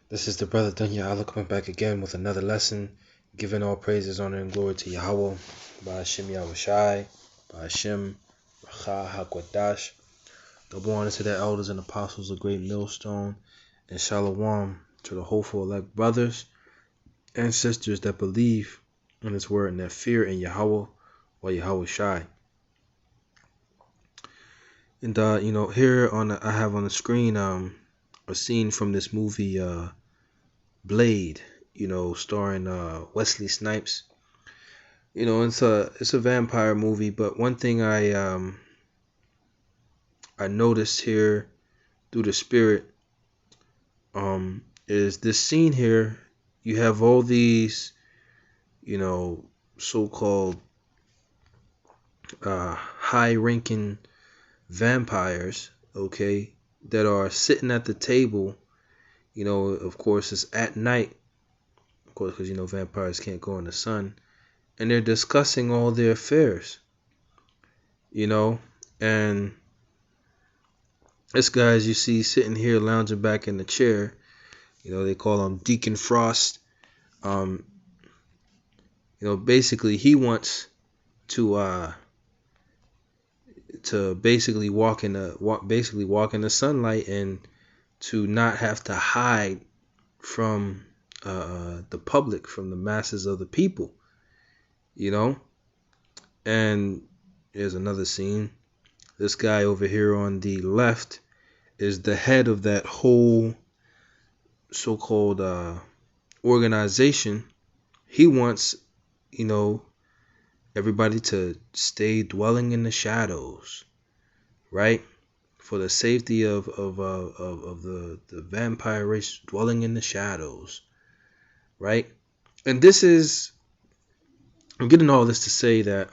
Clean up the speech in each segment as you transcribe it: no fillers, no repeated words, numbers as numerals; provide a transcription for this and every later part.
This is the brother Dunya Allah coming back again with another lesson, giving all praises, honor, and glory to Yahweh, by Hashem Yahushai, by Hashem Racha HaKwadash. Double honor to the elders and apostles, a great millstone, and shalom to the hopeful elect brothers and sisters that believe in His word and that fear in Yahweh or Yahushai. And here I have on the screen a scene from this movie Blade, starring Wesley Snipes. It's a vampire movie, but one thing I noticed here through the spirit is this scene here. You have all these so-called high-ranking vampires, okay, that are sitting at the table. Of course, it's at night, of course, because vampires can't go in the sun, and they're discussing all their affairs, and this guy, as you see, sitting here lounging back in the chair. They call him Deacon Frost. Basically he wants to basically walk in the sunlight and to not have to hide from the public, from the masses of the people, And here's another scene. This guy over here on the left is the head of that whole so-called organization. He wants, everybody to stay dwelling in the shadows, right? For the safety of the vampire race, dwelling in the shadows, right? And I'm getting all this to say that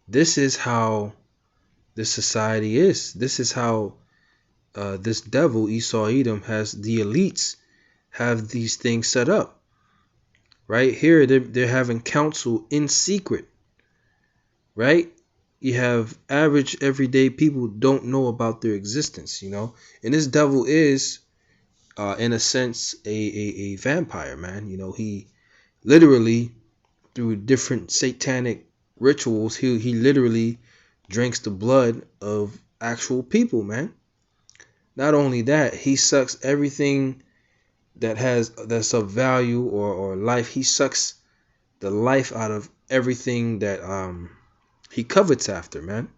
this is how this society is. This is how this devil, Esau Edom, has the elites have these things set up. Right here, they're having counsel in secret, right? You have average, everyday people don't know about their existence, And this devil is, in a sense, a vampire, man. He literally, through different satanic rituals, he literally drinks the blood of actual people, man. Not only that, he sucks everything that's of value or life. He sucks the life out of everything that he covets after, man.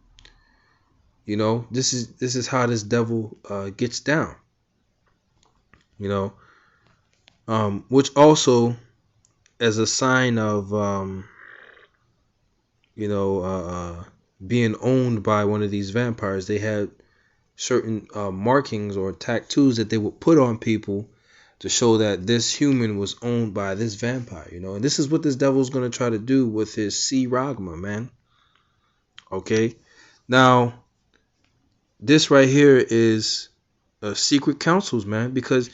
This is how this devil gets down. Which also, as a sign of being owned by one of these vampires, they had certain markings or tattoos that they would put on people to show that this human was owned by this vampire, And this is what this devil's going to try to do with his C. Ragma, man. Okay? Now, this right here is secret councils, man, because,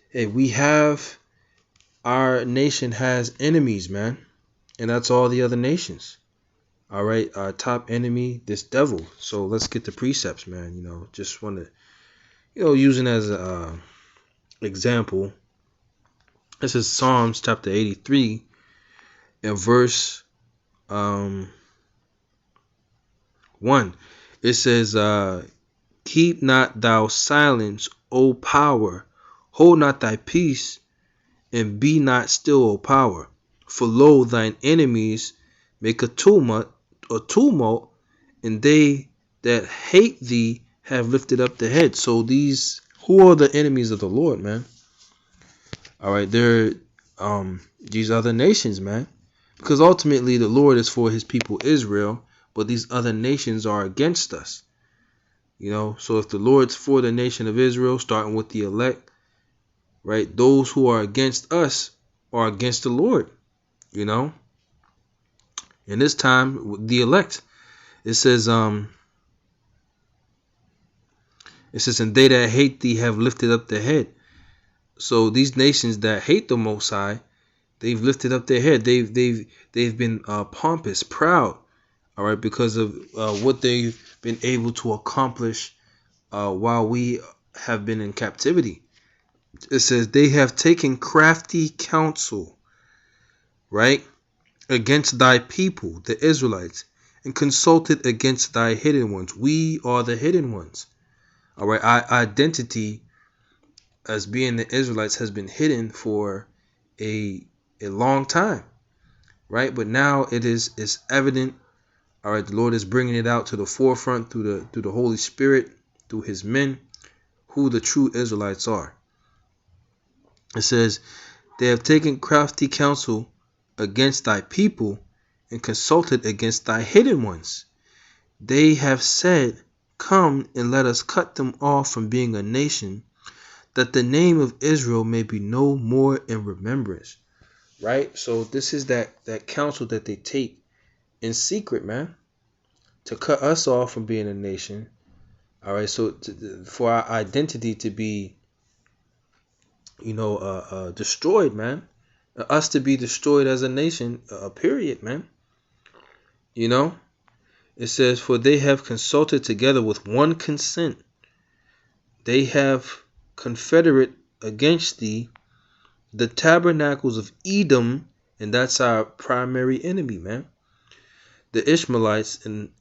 hey, our nation has enemies, man, and that's all the other nations. All right, our top enemy, this devil. So let's get the precepts, man. Just want to, using as a example. This is Psalms chapter 83 and verse 1. It says, keep not thou silence, O power, hold not thy peace, and be not still, O power. For lo, thine enemies make a tumult, and they that hate thee have lifted up the head. So who are the enemies of the Lord, man? All right, they're these other nations, man. Because ultimately the Lord is for his people Israel, but these other nations are against us. So if the Lord's for the nation of Israel, starting with the elect, right, those who are against us are against the Lord, And this time, the elect, it says, and they that hate thee have lifted up their head. So these nations that hate the Most High, they've lifted up their head. They've been pompous, proud, all right, because of what they've been able to accomplish while we have been in captivity. It says they have taken crafty counsel, right, against thy people, the Israelites, and consulted against thy hidden ones. We are the hidden ones. All right, our identity as being the Israelites has been hidden for a long time, right? But now it's evident. All right, the Lord is bringing it out to the forefront through the Holy Spirit, through His men, who the true Israelites are. It says they have taken crafty counsel against thy people and consulted against thy hidden ones. They have said, come and let us cut them off from being a nation, that the name of Israel may be no more in remembrance. Right? So this is that counsel that they take in secret, man, to cut us off from being a nation. All right, so for our identity to be, destroyed, man, us to be destroyed as a nation, period, man. It says, for they have consulted together with one consent. They have confederate against thee the tabernacles of Edom, and that's our primary enemy, man. The Ishmaelites and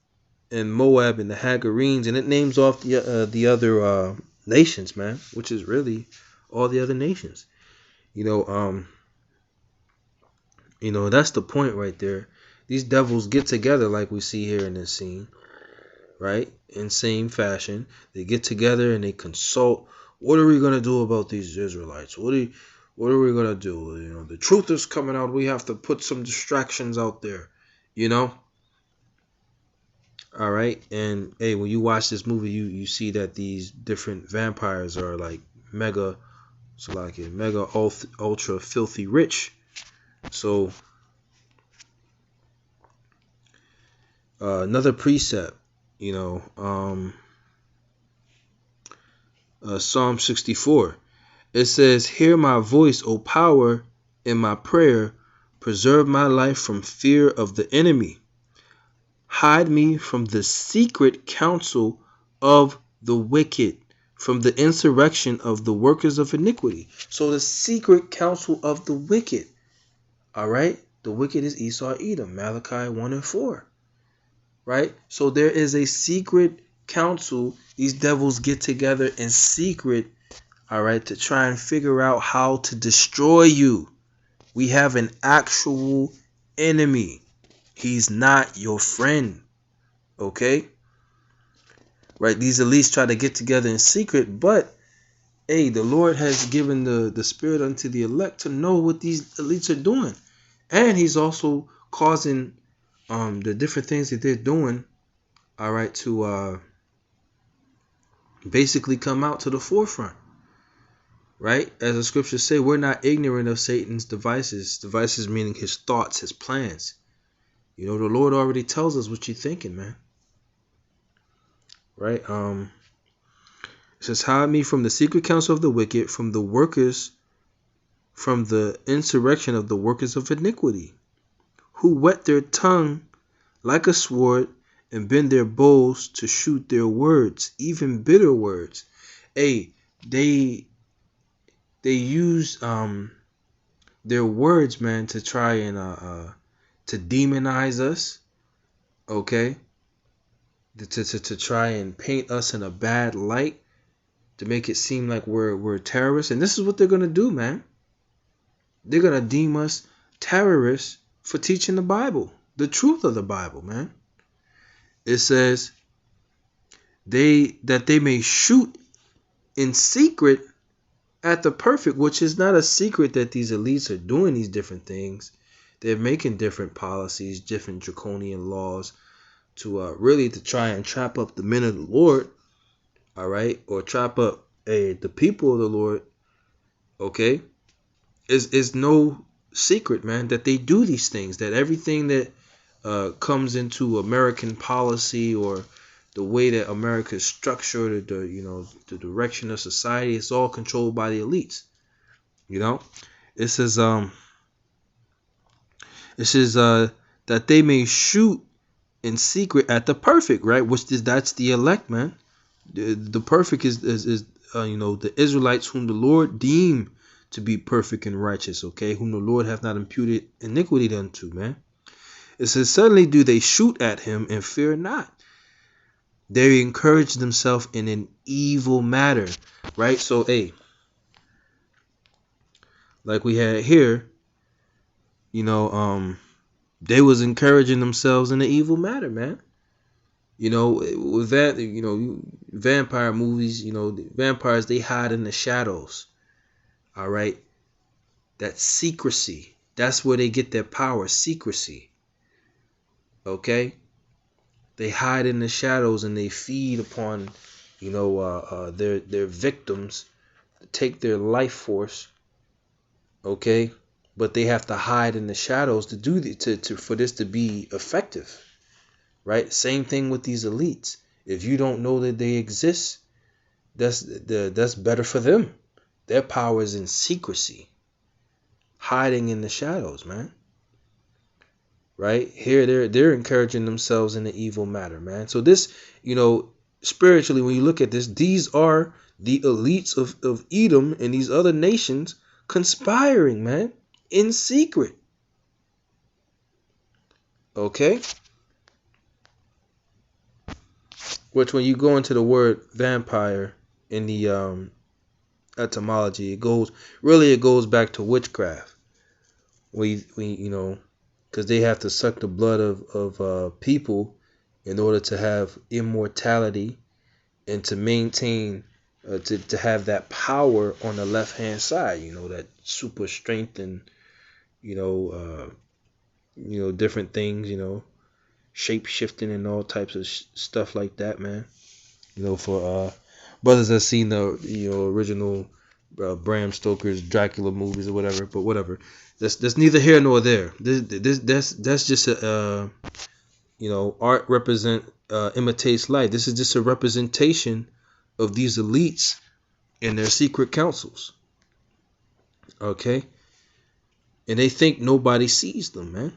Moab and the Hagarenes, and it names off the other nations, man, which is really all the other nations. That's the point right there. These devils get together like we see here in this scene, right? In same fashion, they get together and they consult. What are we gonna do about these Israelites? What are we gonna do? The truth is coming out. We have to put some distractions out there. All right, and hey, when you watch this movie, you see that these different vampires are like mega ultra filthy rich. So another precept, Psalm 64. It says, hear my voice, O power, in my prayer. Preserve my life from fear of the enemy. Hide me from the secret counsel of the wicked, from the insurrection of the workers of iniquity. So the secret counsel of the wicked. All right. The wicked is Esau, Edom, Malachi 1 and 4. Right. So there is a secret counsel. These devils get together in secret. All right. To try and figure out how to destroy you. We have an actual enemy. He's not your friend. Okay? Right? These elites try to get together in secret, but hey, the Lord has given the spirit unto the elect to know what these elites are doing. And He's also causing the different things that they're doing, all right, to basically come out to the forefront. Right? As the scriptures say, we're not ignorant of Satan's devices. Devices meaning his thoughts, his plans. The Lord already tells us what you're thinking, man. Right? It says, hide me from the secret counsel of the wicked, from the insurrection of the workers of iniquity, who whet their tongue like a sword and bend their bows to shoot their words, even bitter words. Hey, they use their words, man, to try and to demonize us, okay? To try and paint us in a bad light, to make it seem like we're terrorists. And this is what they're gonna do, man. They're gonna deem us terrorists for teaching the Bible, the truth of the Bible, man. It says that they may shoot in secret at the perfect, which is not a secret that these elites are doing these different things. They're making different policies, different draconian laws to really to try and trap up the men of the Lord, all right, or trap up the people of the Lord. Okay, is no secret, man, that they do these things. That everything that comes into American policy or the way that America is structured, the direction of society, it's all controlled by the elites. It says that they may shoot in secret at the perfect, right? That's the elect, man. The perfect is the Israelites whom the Lord deemed to be perfect and righteous, okay, whom the Lord hath not imputed iniquity unto, man. It says, suddenly do they shoot at him and fear not. They encourage themselves in an evil matter, right? So, hey, like we had here, they was encouraging themselves in an evil matter, man. With that, vampire movies, the vampires, they hide in the shadows. All right. That's secrecy. That's where they get their power, secrecy. Okay. They hide in the shadows and they feed upon, their victims, take their life force. Okay. But they have to hide in the shadows to do for this to be effective. Right? Same thing with these elites. If you don't know that they exist, that's better for them. Their power is in secrecy, hiding in the shadows, man. Right? Here they're encouraging themselves in the evil matter, man. So this, spiritually, when you look at this, these are the elites of Edom and these other nations conspiring, man, in secret. Okay? Which, when you go into the word vampire in the etymology, it goes back to witchcraft. Because they have to suck the blood of people in order to have immortality and to maintain to have that power on the left hand side. That super strength and different things. Shape shifting and all types of stuff like that, man. For brothers that seen the original Bram Stoker's Dracula movies or whatever, but whatever. That's neither here nor there. That's just a art imitates life. This is just a representation of these elites and their secret councils. Okay, and they think nobody sees them, man.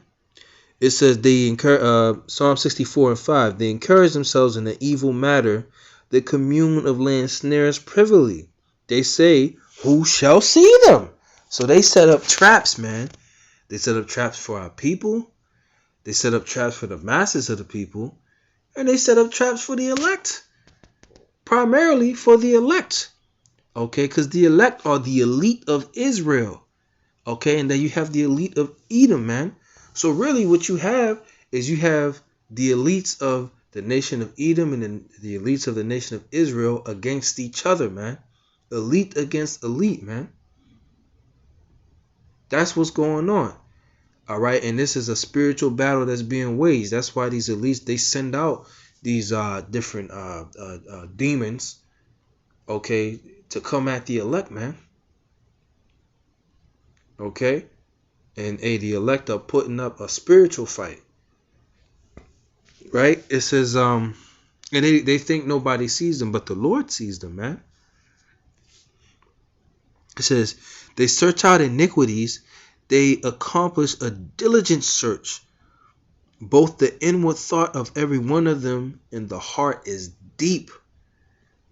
It says they Psalm 64:5. They encourage themselves in the evil matter. The commune of land snares privily. They say, who shall see them? So they set up traps, man. They set up traps for our people. They set up traps for the masses of the people. And they set up traps for the elect. Primarily for the elect. Okay, because the elect are the elite of Israel. Okay, and then you have the elite of Edom, man. So really what you have is you have the elites of the nation of Edom and then the elites of the nation of Israel against each other, man. Elite against elite, man. That's what's going on. All right, and this is a spiritual battle that's being waged. That's why these elites, they send out these different demons, okay, to come at the elect, man. Okay? And the elect are putting up a spiritual fight. Right? It says, and they think nobody sees them, but the Lord sees them, man. It says, they search out iniquities, they accomplish a diligent search. Both the inward thought of every one of them and the heart is deep.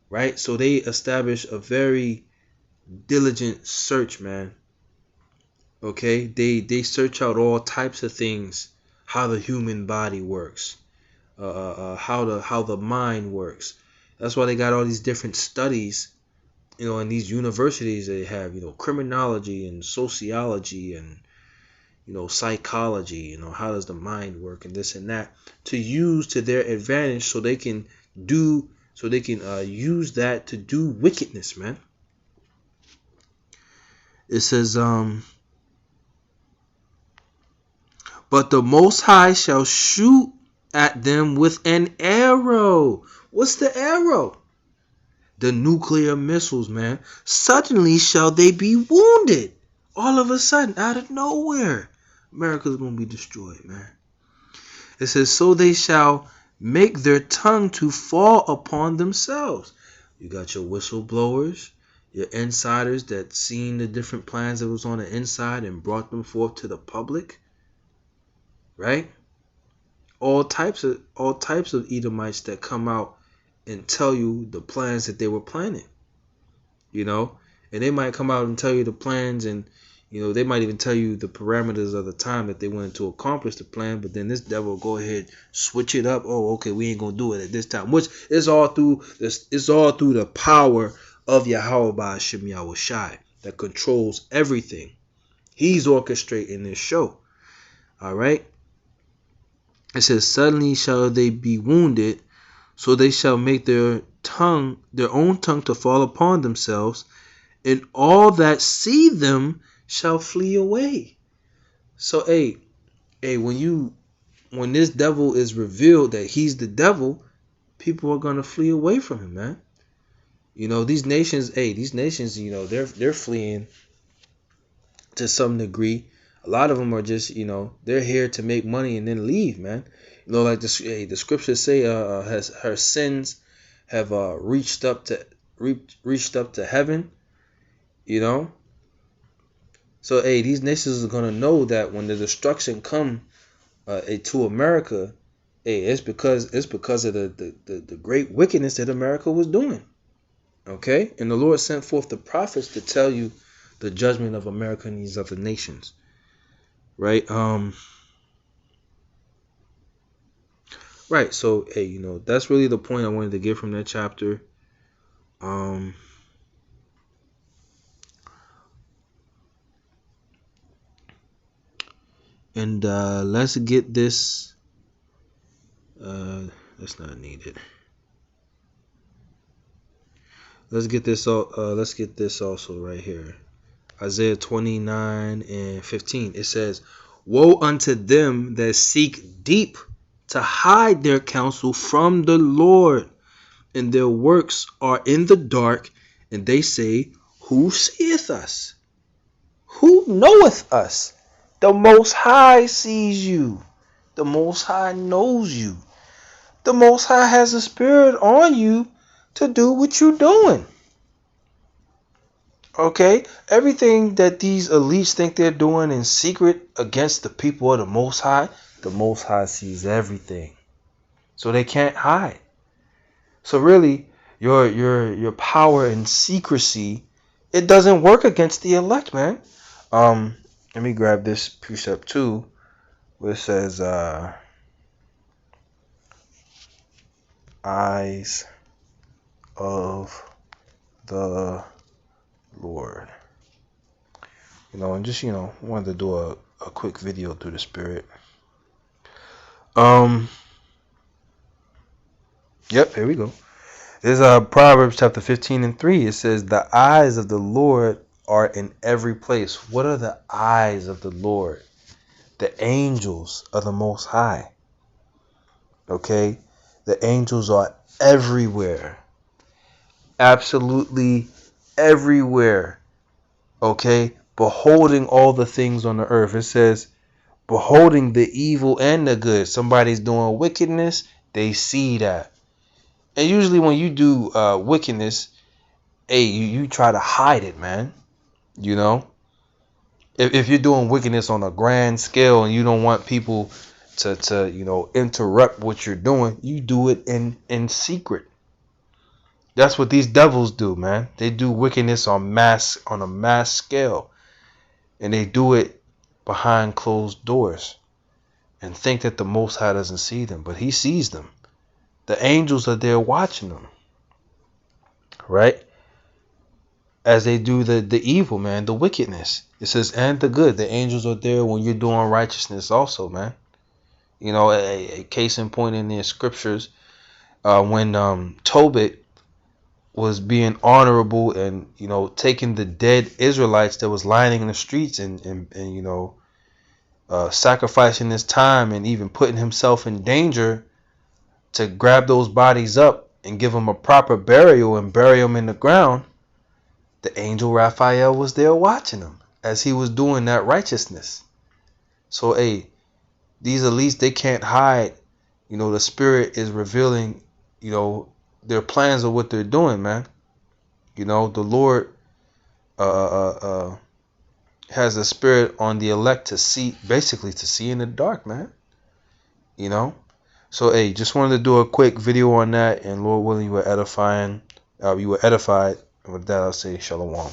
Right? So they establish a very diligent search, man. Okay? They search out all types of things, how the human body works. How the mind works. That's why they got all these different studies, in these universities. They have, criminology and sociology and, psychology. How does the mind work and this and that to use to their advantage, so they can use that to do wickedness, man. It says, but the Most High shall shoot at them with an arrow. What's the arrow? The nuclear missiles, man. Suddenly shall they be wounded. All of a sudden, out of nowhere, America's going to be destroyed, man. It says, so they shall make their tongue to fall upon themselves. You got your whistleblowers, your insiders that seen the different plans that was on the inside and brought them forth to the public. Right? All types of Edomites that come out and tell you the plans that they were planning. you know, and they might come out and tell you the plans, and they might even tell you the parameters of the time that they wanted to accomplish the plan. But then this devil will go ahead, switch it up. Oh, okay, we ain't gonna do it at this time. Which is all through this. It's all through the power of Yahweh Ba'ashem Yahweh Shai that controls everything. He's orchestrating this show. All right. It says, suddenly shall they be wounded, so they shall make their own tongue to fall upon themselves, and all that see them shall flee away. So, when this devil is revealed that he's the devil, people are gonna flee away from him, man. These nations, they're fleeing to some degree. A lot of them are just, they're here to make money and then leave, man. Like the scriptures say, her sins have reached up to heaven. So these nations are gonna know that when the destruction come to America, it's because of the great wickedness that America was doing. Okay, and the Lord sent forth the prophets to tell you the judgment of America and these other nations. Right. Right. So, that's really the point I wanted to get from that chapter. And let's get this. That's not needed. Let's get this. Let's get this also right here. Isaiah 29:15. It says, "Woe unto them that seek deep to hide their counsel from the Lord, and their works are in the dark, and they say, Who seeth us? Who knoweth us? The Most High sees you. The Most High knows you. The Most High has a spirit on you to do what you're doing." Okay, everything that these elites think they're doing in secret against the people of the Most High sees everything, so they can't hide. So really, your power and secrecy, it doesn't work against the elect, man. Let me grab this precept too, where it says, "Eyes of the Lord." And just wanted to do a quick video through the Spirit. Yep, here we go. This is Proverbs chapter 15:3. It says, "The eyes of the Lord are in every place." What are the eyes of the Lord? The angels of the Most High. Okay, the angels are everywhere, absolutely everywhere. Okay, beholding all the things on the earth. It says, beholding the evil and the good. Somebody's doing wickedness, they see that. And usually when you do wickedness, you try to hide it, man. If you're doing wickedness on a grand scale and you don't want people to interrupt what you're doing, you do it in secret. That's what these devils do, man. They do wickedness on a mass scale, and they do it behind closed doors and think that the Most High doesn't see them, but He sees them. The angels are there watching them, right? As they do the evil, man, the wickedness. It says, and the good. The angels are there when you're doing righteousness also, man. A case in point in the scriptures, when Tobit was being honorable and, taking the dead Israelites that was lining the streets and sacrificing his time and even putting himself in danger to grab those bodies up and give them a proper burial and bury them in the ground, the angel Raphael was there watching him as he was doing that righteousness. So, these elites, they can't hide. The Spirit is revealing, their plans of what they're doing, man. The Lord has a spirit on the elect to see, basically to see in the dark, man. So, just wanted to do a quick video on that, and Lord willing, you were edified. With that, I'll say shalom.